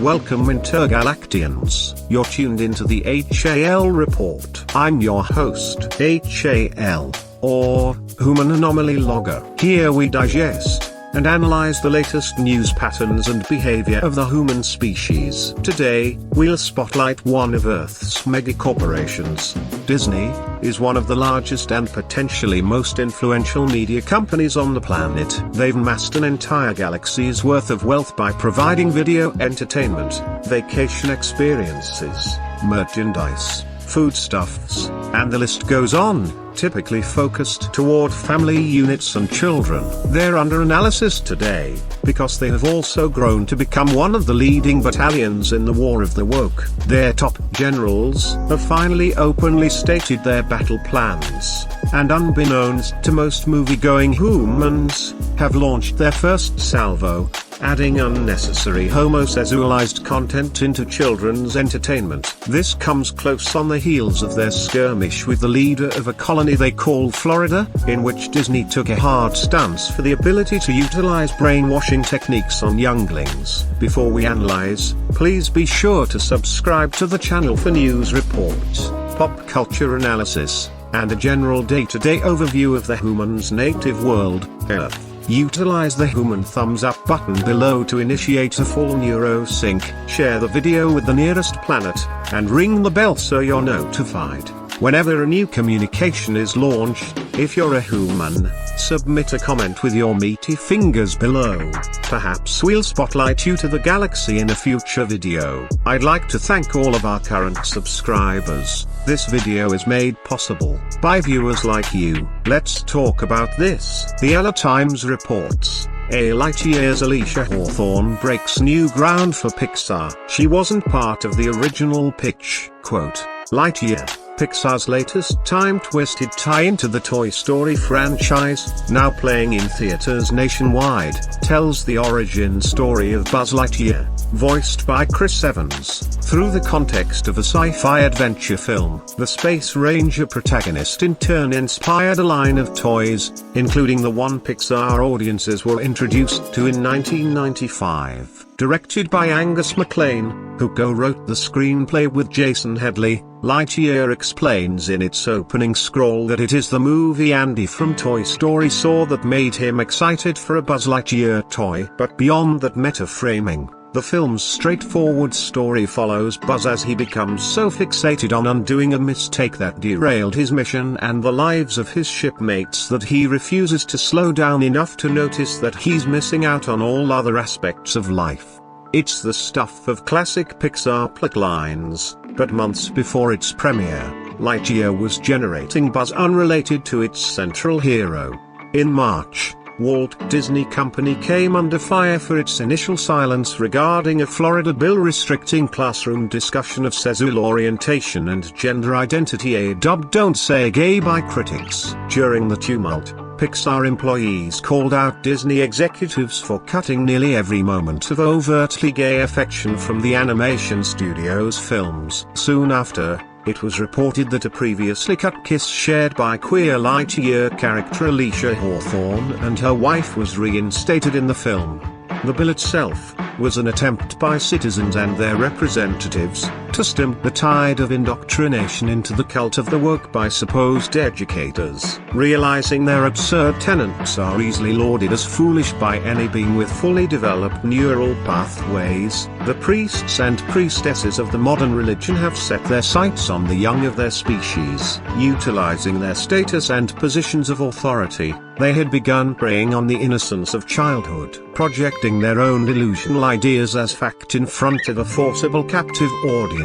Welcome inter-galactiians. You're tuned into the H.A.L. report. I'm your host, H.A.L, or Hooman Anomaly Logger. Here we digest and analyze the latest news patterns and behavior of the human species. Today, we'll spotlight one of Earth's megacorporations. Disney is one of the largest and potentially most influential media companies on the planet. They've amassed an entire galaxy's worth of wealth by providing video entertainment, vacation experiences, merchandise, foodstuffs, and the list goes on, typically focused toward family units and children. They're under analysis today, because they have also grown to become one of the leading battalions in the war of the woke. Their top generals have finally openly stated their battle plans, and unbeknownst to most movie-going humans, have launched their first salvo, adding unnecessary homosexualized content into children's entertainment. This comes close on the heels of their skirmish with the leader of a colony they call Florida, in which Disney took a hard stance for the ability to utilize brainwashing techniques on younglings. Before we analyze, please be sure to subscribe to the channel for news reports, pop culture analysis, and a general day-to-day overview of the human's native world, Earth. Utilize the Hooman thumbs up button below to initiate a full neurosync, share the video with the nearest planet, and ring the bell so you're notified whenever a new communication is launched. If you're a human, submit a comment with your meaty fingers below. Perhaps we'll spotlight you to the galaxy in a future video. I'd like to thank all of our current subscribers. This video is made possible by viewers like you. Let's talk about this. The LA Times reports, Lightyear's Alicia Hawthorne breaks new ground for Pixar. She wasn't part of the original pitch. Quote, Lightyear, Pixar's latest time-twisted tie into the Toy Story franchise, now playing in theaters nationwide, tells the origin story of Buzz Lightyear, voiced by Chris Evans. Through the context of a sci-fi adventure film, the Space Ranger protagonist in turn inspired a line of toys, including the one Pixar audiences were introduced to in 1995. Directed by Angus MacLean, who co-wrote the screenplay with Jason Headley, Lightyear explains in its opening scroll that it is the movie Andy from Toy Story saw that made him excited for a Buzz Lightyear toy. But beyond that meta-framing, the film's straightforward story follows Buzz as he becomes so fixated on undoing a mistake that derailed his mission and the lives of his shipmates that he refuses to slow down enough to notice that he's missing out on all other aspects of life. It's the stuff of classic Pixar plotlines, but months before its premiere, Lightyear was generating buzz unrelated to its central hero. In March, Walt Disney Company came under fire for its initial silence regarding a Florida bill restricting classroom discussion of sexual orientation and gender identity, dubbed Don't Say Gay by critics. During the tumult, Pixar employees called out Disney executives for cutting nearly every moment of overtly gay affection from the animation studio's films. Soon after, it was reported that a previously cut kiss shared by queer Lightyear character Alicia Hawthorne and her wife was reinstated in the film. The bill itself was an attempt by citizens and their representatives to stem the tide of indoctrination into the cult of the woke by supposed educators. Realizing their absurd tenets are easily lauded as foolish by any being with fully developed neural pathways, the priests and priestesses of the modern religion have set their sights on the young of their species. Utilizing their status and positions of authority, they had begun preying on the innocence of childhood, projecting their own delusional ideas as fact in front of a forcible captive audience.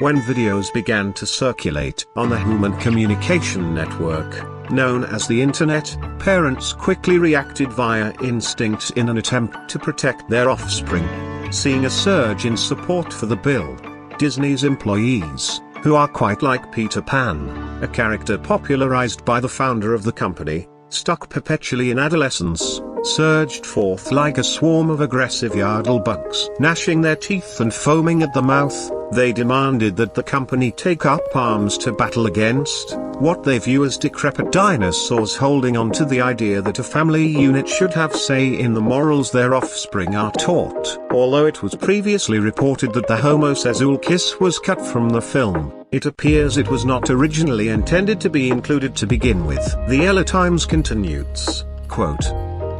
When videos began to circulate on the human communication network, known as the Internet, parents quickly reacted via instinct in an attempt to protect their offspring. Seeing a surge in support for the bill, Disney's employees, who are quite like Peter Pan, a character popularized by the founder of the company, stuck perpetually in adolescence, surged forth like a swarm of aggressive H.A.L bugs. Gnashing their teeth and foaming at the mouth, they demanded that the company take up arms to battle against what they view as decrepit dinosaurs, holding on to the idea that a family unit should have say in the morals their offspring are taught. Although it was previously reported that the homosexual kiss was cut from the film, it appears it was not originally intended to be included to begin with. The L Times continues, quote,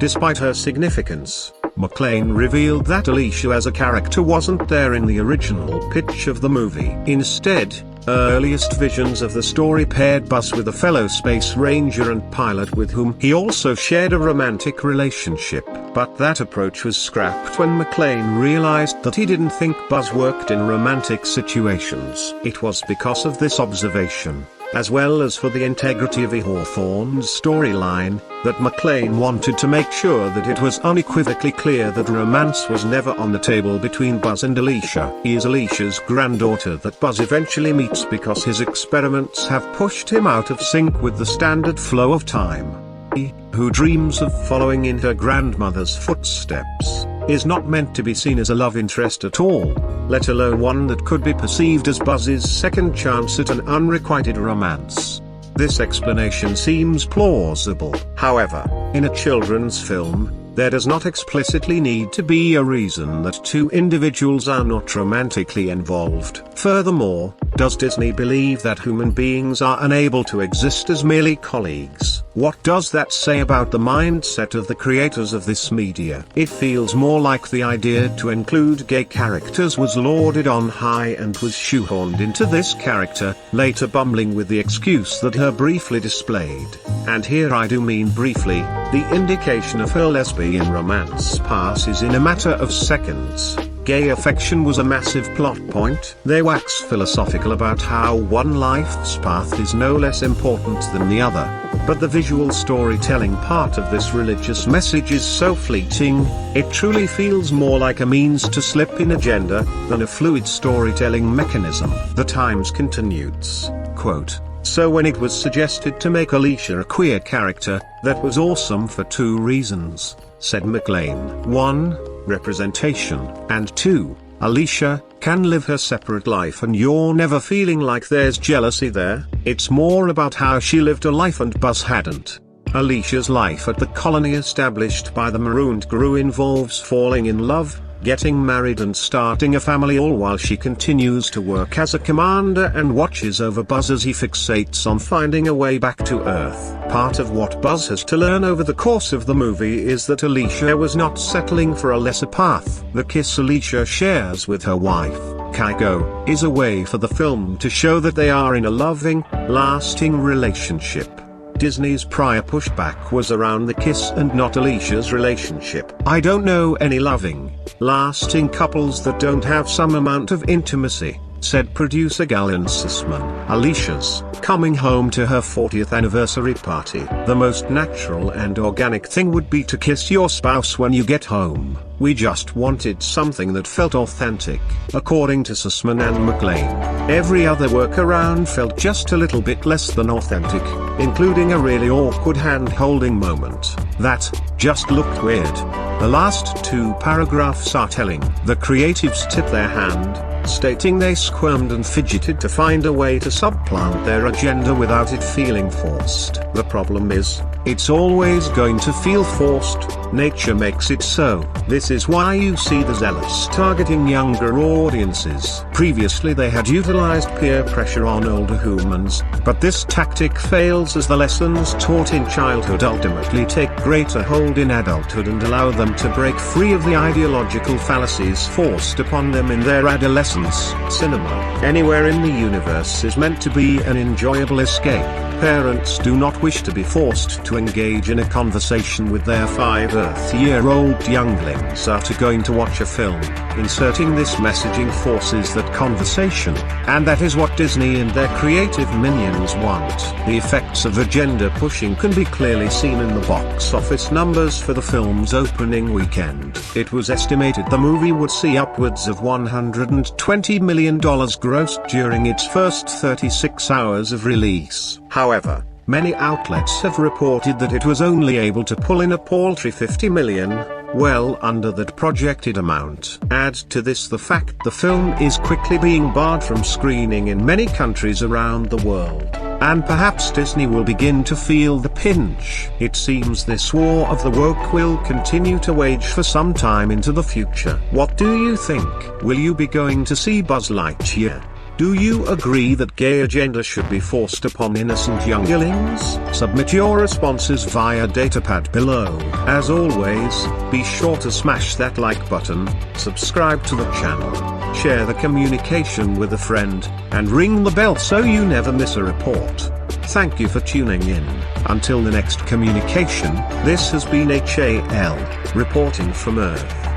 "Despite her significance, McClane revealed that Alicia as a character wasn't there in the original pitch of the movie. Instead, earliest visions of the story paired Buzz with a fellow space ranger and pilot with whom he also shared a romantic relationship. But that approach was scrapped when McClane realized that he didn't think Buzz worked in romantic situations. It was because of this observation, as well as for the integrity of E. Hawthorne's storyline, that McClane wanted to make sure that it was unequivocally clear that romance was never on the table between Buzz and Alicia. He is Alicia's granddaughter that Buzz eventually meets because his experiments have pushed him out of sync with the standard flow of time. He, who dreams of following in her grandmother's footsteps, is not meant to be seen as a love interest at all, let alone one that could be perceived as Buzz's second chance at an unrequited romance. This explanation seems plausible. However, in a children's film, there does not explicitly need to be a reason that two individuals are not romantically involved. Furthermore, does Disney believe that human beings are unable to exist as merely colleagues? What does that say about the mindset of the creators of this media? It feels more like the idea to include gay characters was lauded on high and was shoehorned into this character, later bumbling with the excuse that her briefly displayed, and here I do mean briefly, the indication of her lesbian romance passes in a matter of seconds. Gay affection was a massive plot point. They wax philosophical about how one life's path is no less important than the other, but the visual storytelling part of this religious message is so fleeting, it truly feels more like a means to slip in agenda, than a fluid storytelling mechanism. The Times continues, quote, "So when it was suggested to make Alicia a queer character, that was awesome for two reasons," said McClane. 1. Representation, and 2. Alicia can live her separate life and you're never feeling like there's jealousy there. It's more about how she lived a life and Buzz hadn't. Alicia's life at the colony established by the marooned crew involves falling in love, getting married and starting a family, all while she continues to work as a commander and watches over Buzz as he fixates on finding a way back to Earth. Part of what Buzz has to learn over the course of the movie is that Alicia was not settling for a lesser path. The kiss Alicia shares with her wife, Kygo, is a way for the film to show that they are in a loving, lasting relationship. Disney's prior pushback was around the kiss and not Alicia's relationship. "I don't know any loving, lasting couples that don't have some amount of intimacy," said producer Galen Sussman. "Alicia's coming home to her 40th anniversary party. The most natural and organic thing would be to kiss your spouse when you get home. We just wanted something that felt authentic," according to Sussman and McClane. Every other workaround felt just a little bit less than authentic, including a really awkward hand-holding moment that just looked weird. The last two paragraphs are telling. The creatives tip their hand, stating they squirmed and fidgeted to find a way to supplant their agenda without it feeling forced. The problem is, it's always going to feel forced. Nature makes it so. This is why you see the zealots targeting younger audiences. Previously they had utilized peer pressure on older humans, but this tactic fails as the lessons taught in childhood ultimately take greater hold in adulthood and allow them to break free of the ideological fallacies forced upon them in their adolescence. Cinema, anywhere in the universe, is meant to be an enjoyable escape. Parents do not wish to be forced to engage in a conversation with their 5-year-old younglings after going to watch a film. Inserting this messaging forces that conversation, and that is what Disney and their creative minions want. The effects of agenda pushing can be clearly seen in the box office numbers for the film's opening weekend. It was estimated the movie would see upwards of $120 million grossed during its first 36 hours of release. However, Many outlets have reported that it was only able to pull in a paltry 50 million, well under that projected amount. Add to this the fact the film is quickly being barred from screening in many countries around the world, and perhaps Disney will begin to feel the pinch. It seems this war of the woke will continue to wage for some time into the future. What do you think? Will you be going to see Buzz Lightyear? Do you agree that gay agenda should be forced upon innocent younglings? Submit your responses via datapad below. As always, be sure to smash that like button, subscribe to the channel, share the communication with a friend, and ring the bell so you never miss a report. Thank you for tuning in. Until the next communication, this has been H.A.L. reporting from Earth.